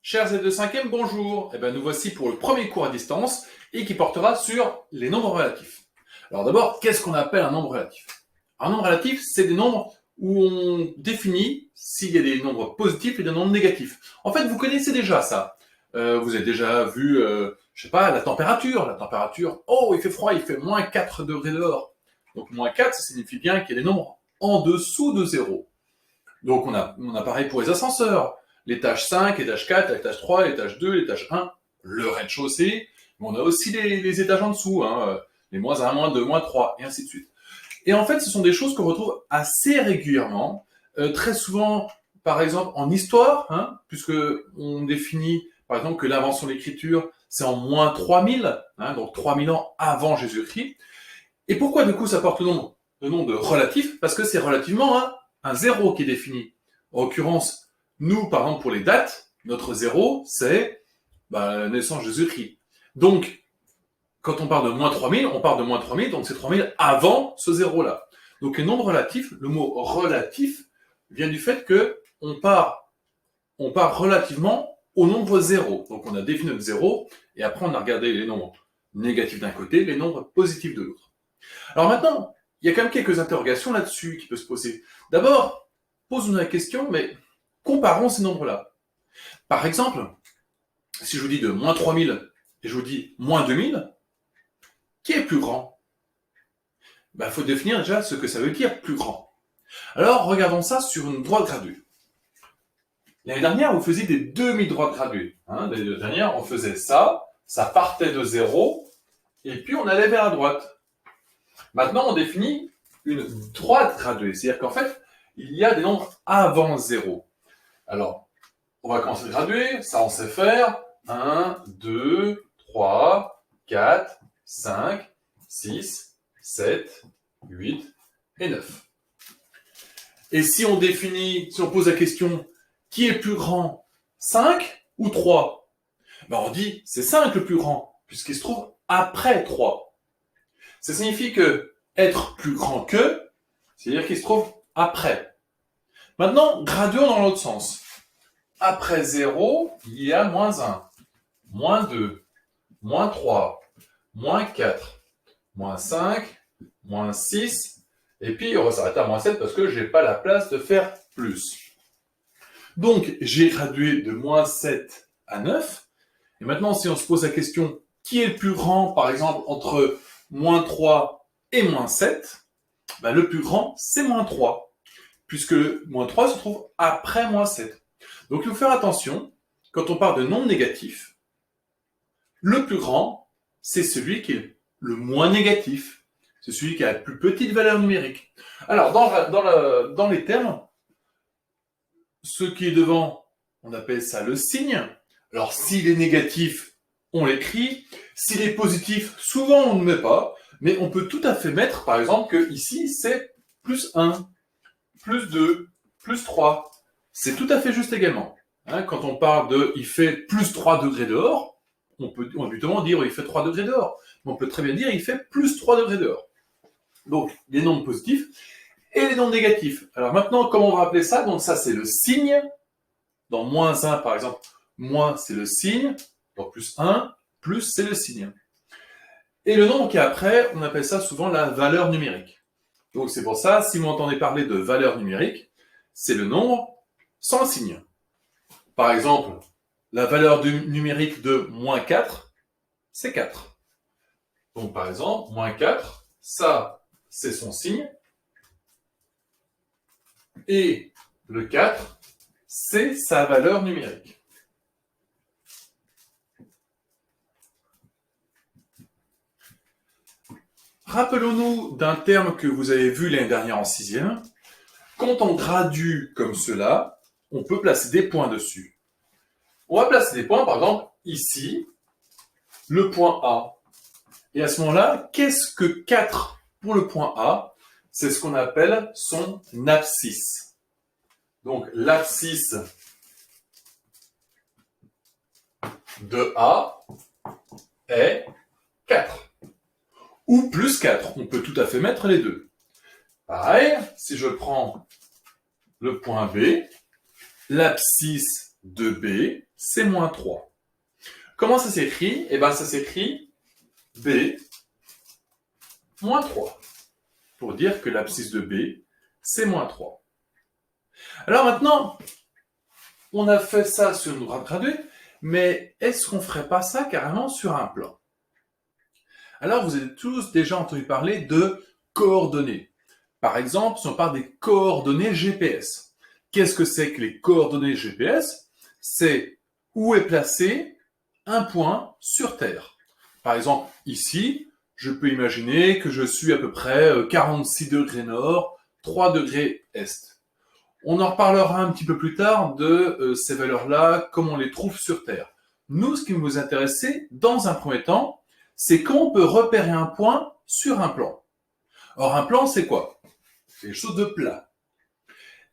Chers élèves de 5e, bonjour. Nous voici pour le premier cours à distance et qui portera sur les nombres relatifs. Alors d'abord, qu'est-ce qu'on appelle un nombre relatif? Un nombre relatif, c'est des nombres où on définit s'il y a des nombres positifs et des nombres négatifs. En fait, vous connaissez déjà ça. Vous avez déjà vu, je sais pas, la température. La température, oh, il fait froid, il fait moins 4 degrés dehors. Donc moins 4, ça signifie bien qu'il y a des nombres en dessous de 0. Donc on a pareil pour les ascenseurs. L'étage 5, l'étage 4, l'étage 3, l'étage 2, l'étage 1, le rez-de-chaussée. Mais on a aussi les étages en dessous, les moins 1, moins 2, moins 3, et ainsi de suite. Et en fait, ce sont des choses qu'on retrouve assez régulièrement, très souvent, par exemple, en histoire, puisque on définit, par exemple, que l'invention de l'écriture, c'est en moins 3000, donc 3000 ans avant Jésus-Christ. Et pourquoi, du coup, ça porte le nom de relatif? Parce que c'est relativement un zéro qui est défini. En l'occurrence, nous, par exemple, pour les dates, notre zéro, c'est la naissance de Jésus-Christ. Donc, quand on parle de moins 3000, on parle de moins 3000, donc c'est 3000 avant ce zéro-là. Donc les nombres relatifs, le mot relatif vient du fait que on part relativement au nombre zéro. Donc on a défini notre zéro, et après on a regardé les nombres négatifs d'un côté, les nombres positifs de l'autre. Alors maintenant, il y a quand même quelques interrogations là-dessus qui peuvent se poser. D'abord, posons-nous la question, mais comparons ces nombres-là. Par exemple, si je vous dis de moins 3000 et je vous dis moins 2000, qui est plus grand? Il faut définir déjà ce que ça veut dire plus grand. Alors, regardons ça sur une droite graduée. L'année dernière, vous faisiez des demi-droites graduées. L'année dernière, on faisait ça partait de 0, et puis on allait vers la droite. Maintenant, on définit une droite graduée, c'est-à-dire qu'en fait, il y a des nombres avant 0. Alors, on va commencer à graduer, ça on sait faire. 1, 2, 3, 4, 5, 6, 7, 8 et 9. Et si on pose la question, qui est plus grand, 5 ou 3? On dit, c'est 5 le plus grand, puisqu'il se trouve après 3. Ça signifie que être plus grand que, c'est-à-dire qu'il se trouve après. Maintenant, graduons dans l'autre sens. Après 0, il y a moins 1, moins 2, moins 3, moins 4, moins 5, moins 6, et puis on va s'arrêter à moins 7 parce que je n'ai pas la place de faire plus. Donc, j'ai gradué de moins 7 à 9, et maintenant, si on se pose la question, qui est le plus grand, par exemple, entre moins 3 et moins 7, le plus grand, c'est moins 3, puisque moins 3 se trouve après moins 7. Donc, il faut faire attention, quand on parle de nombres négatifs, le plus grand, c'est celui qui est le moins négatif. C'est celui qui a la plus petite valeur numérique. Alors, dans les termes, ce qui est devant, on appelle ça le signe. Alors, s'il est négatif, on l'écrit. S'il est positif, souvent on ne met pas. Mais on peut tout à fait mettre, par exemple, que ici, c'est plus 1, plus 2, plus 3. C'est tout à fait juste également. Quand on parle de « il fait plus 3 degrés dehors », on peut évidemment dire « il fait 3 degrés dehors ». Mais on peut très bien dire « il fait plus 3 degrés dehors ». Donc, les nombres positifs et les nombres négatifs. Alors maintenant, comment on va appeler ça? Donc ça, c'est le signe. Dans moins 1, par exemple, moins, c'est le signe. Donc plus 1, plus, c'est le signe. Et le nombre qui est après, on appelle ça souvent la valeur numérique. Donc c'est pour ça, si vous entendez parler de valeur numérique, c'est le nombre sans le signe. Par exemple, la valeur numérique de moins 4, c'est 4. Donc par exemple, moins 4, ça, c'est son signe. Et le 4, c'est sa valeur numérique. Rappelons-nous d'un terme que vous avez vu l'année dernière en 6e. Quand on gradue comme cela, on peut placer des points dessus. On va placer des points, par exemple, ici, le point A. Et à ce moment-là, qu'est-ce que 4 pour le point A? C'est ce qu'on appelle son abscisse. Donc, l'abscisse de A est 4. Ou plus 4. On peut tout à fait mettre les deux. Pareil, si je prends le point B, l'abscisse de B, c'est moins 3. Comment ça s'écrit? Eh bien, ça s'écrit B moins 3. Pour dire que l'abscisse de B, c'est moins 3. Alors maintenant, on a fait ça sur une droite graduée, mais est-ce qu'on ne ferait pas ça carrément sur un plan? Alors, vous avez tous déjà entendu parler de coordonnées. Par exemple, si on parle des coordonnées GPS. Qu'est-ce que c'est que les coordonnées GPS? C'est où est placé un point sur Terre. Par exemple, ici, je peux imaginer que je suis à peu près 46 degrés nord, 3 degrés est. On en reparlera un petit peu plus tard de ces valeurs-là, comment on les trouve sur Terre. Nous, ce qui nous intéressait, dans un premier temps, c'est comment on peut repérer un point sur un plan. Or, un plan, c'est quoi? C'est quelque chose de plat.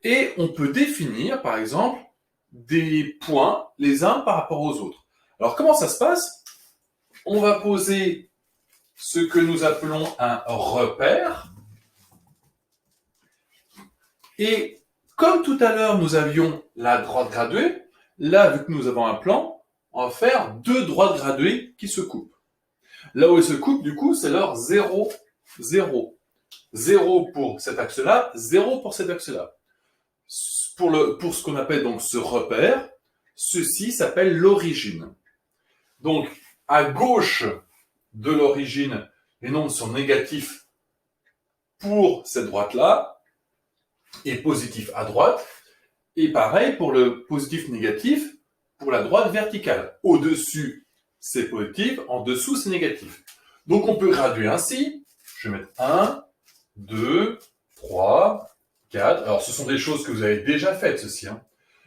Et on peut définir, par exemple, des points les uns par rapport aux autres. Alors, comment ça se passe? On va poser ce que nous appelons un repère. Et comme tout à l'heure, nous avions la droite graduée, là, vu que nous avons un plan, on va faire deux droites graduées qui se coupent. Là où elles se coupent, du coup, c'est leur 0, 0. 0 pour cet axe-là, 0 pour cet axe-là. Pour ce qu'on appelle donc ce repère, ceci s'appelle l'origine. Donc, à gauche de l'origine, les nombres sont négatifs pour cette droite-là, et positifs à droite. Et pareil pour le positif-négatif pour la droite verticale. Au-dessus, c'est positif, en dessous, c'est négatif. Donc, on peut graduer ainsi. Je vais mettre 1, 2, 3, 4. Alors, ce sont des choses que vous avez déjà faites, ceci.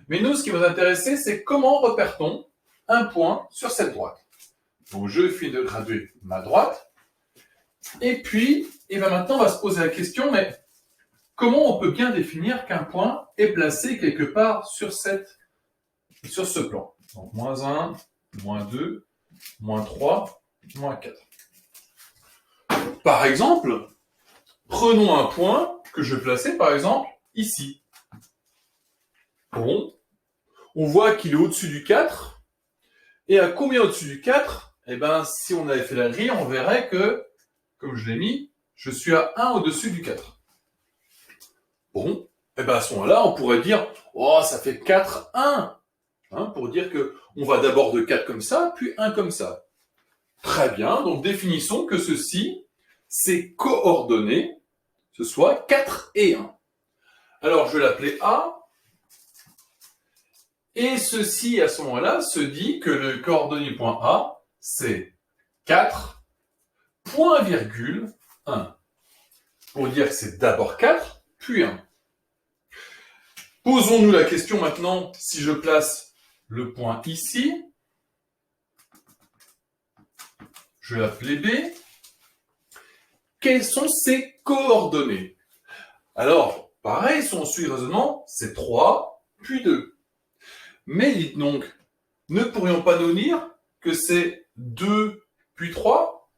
Mais nous, ce qui nous intéresse, c'est comment repère-t-on un point sur cette droite. Donc, je finis de graduer ma droite. Et puis, maintenant, on va se poser la question, mais comment on peut bien définir qu'un point est placé quelque part sur ce plan? Donc, moins 1, moins 2, moins 3, moins 4. Par exemple, prenons un point que je vais placer, par exemple, ici. Bon, on voit qu'il est au-dessus du 4. Et à combien au-dessus du 4? Eh bien, si on avait fait la grille, on verrait que, comme je l'ai mis, je suis à 1 au-dessus du 4. Bon, et bien à ce moment-là, on pourrait dire, oh, ça fait 4, 1. Pour dire que on va d'abord de 4 comme ça, puis 1 comme ça. Très bien, donc définissons que ceci, ces coordonnées, ce soit 4 et 1. Alors, je vais l'appeler A. Et ceci, à ce moment-là, se dit que le coordonné point A, c'est 4, point virgule 1. Pour dire que c'est d'abord 4, puis 1. Posons-nous la question maintenant, si je place le point ici, je vais l'appeler B. Quelles sont ses coordonnées? Alors, pareil, si on suit le raisonnement, c'est 3, puis 2. Mais dites donc, ne pourrions pas nous dire que c'est 2, puis 3?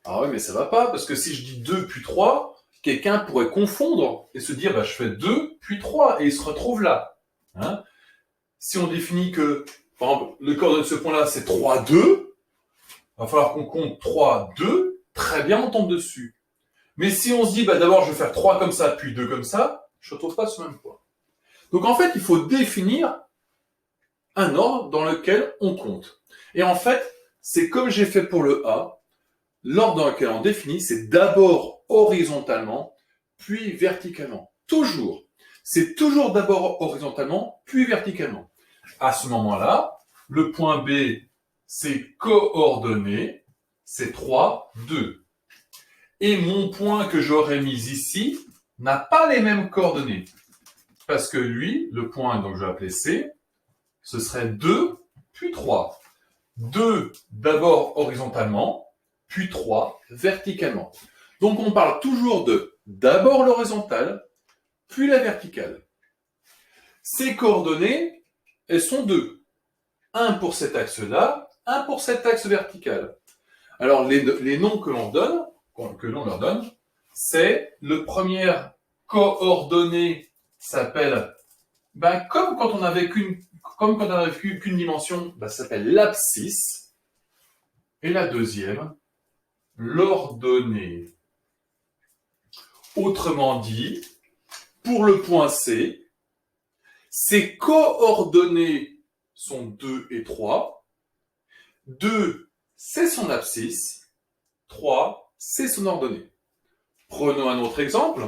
Ah oui, mais ça va pas, parce que si je dis 2, puis 3, quelqu'un pourrait confondre et se dire, bah, je fais 2, puis 3, et il se retrouve là. Si on définit que, par exemple, le coordonné de ce point-là, c'est 3, 2, il va falloir qu'on compte 3, 2, très bien, on tombe dessus. Mais si on se dit, bah, d'abord, je vais faire 3 comme ça, puis 2 comme ça, je ne retrouve pas ce même point. Donc, en fait, il faut définir un ordre dans lequel on compte. Et en fait, c'est comme j'ai fait pour le A, l'ordre dans lequel on définit, c'est d'abord horizontalement, puis verticalement. Toujours. C'est toujours d'abord horizontalement, puis verticalement. À ce moment-là, le point B, c'est coordonné, c'est 3, 2. Et mon point que j'aurais mis ici n'a pas les mêmes coordonnées. Parce que lui, le point donc je vais appeler C, ce serait 2, puis 3. 2 d'abord horizontalement, puis 3 verticalement. Donc on parle toujours de d'abord l'horizontale, puis la verticale. Ces coordonnées, elles sont 2. 1 pour cet axe-là, 1 pour cet axe vertical. Alors les noms que l'on leur donne, c'est le premier coordonnée s'appelle, comme quand on avait comme quand on n'a qu'une dimension, ça s'appelle l'abscisse. Et la deuxième, l'ordonnée. Autrement dit, pour le point C, ses coordonnées sont 2 et 3. 2, c'est son abscisse. 3, c'est son ordonnée. Prenons un autre exemple.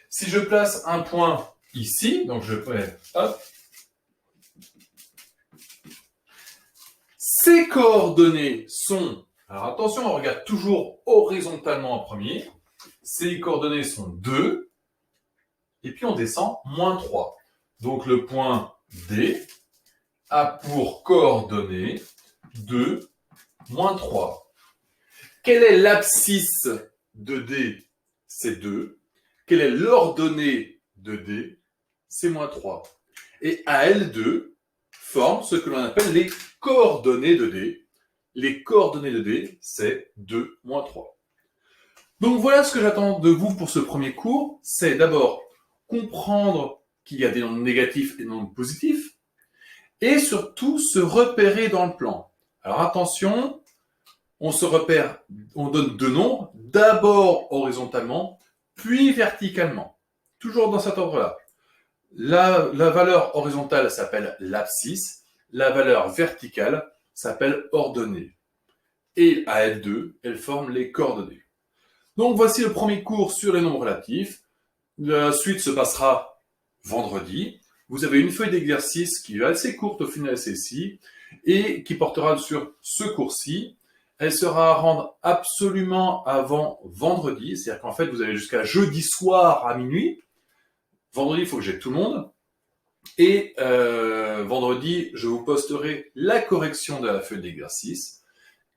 Si je place un point ici, donc je fais hop, ses coordonnées sont, alors attention, on regarde toujours horizontalement en premier, ses coordonnées sont 2, et puis on descend moins 3. Donc le point D a pour coordonnées 2, moins 3. Quelle est l'abscisse de D? C'est 2. Quelle est l'ordonnée de D? C'est moins 3. Et AL2 forme ce que l'on appelle les coordonnées de D. Les coordonnées de D, c'est 2, moins 3. Donc voilà ce que j'attends de vous pour ce premier cours. C'est d'abord comprendre qu'il y a des nombres négatifs et des nombres positifs, et surtout se repérer dans le plan. Alors attention, on se repère, on donne deux nombres, d'abord horizontalement, puis verticalement. Toujours dans cet ordre-là. La valeur horizontale s'appelle l'abscisse, la valeur verticale s'appelle ordonnée. Et à L2, elle forme les coordonnées. Donc voici le premier cours sur les nombres relatifs. La suite se passera vendredi. Vous avez une feuille d'exercice qui est assez courte au final celle-ci et qui portera sur ce cours-ci. Elle sera à rendre absolument avant vendredi, c'est-à-dire qu'en fait vous avez jusqu'à jeudi soir à minuit. Vendredi, il faut que j'aie tout le monde. Et vendredi, je vous posterai la correction de la feuille d'exercice.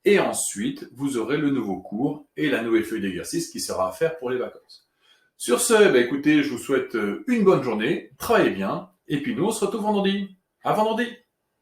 Et ensuite, vous aurez le nouveau cours et la nouvelle feuille d'exercice qui sera à faire pour les vacances. Sur ce, écoutez, je vous souhaite une bonne journée, travaillez bien, et puis nous, on se retrouve vendredi. À vendredi!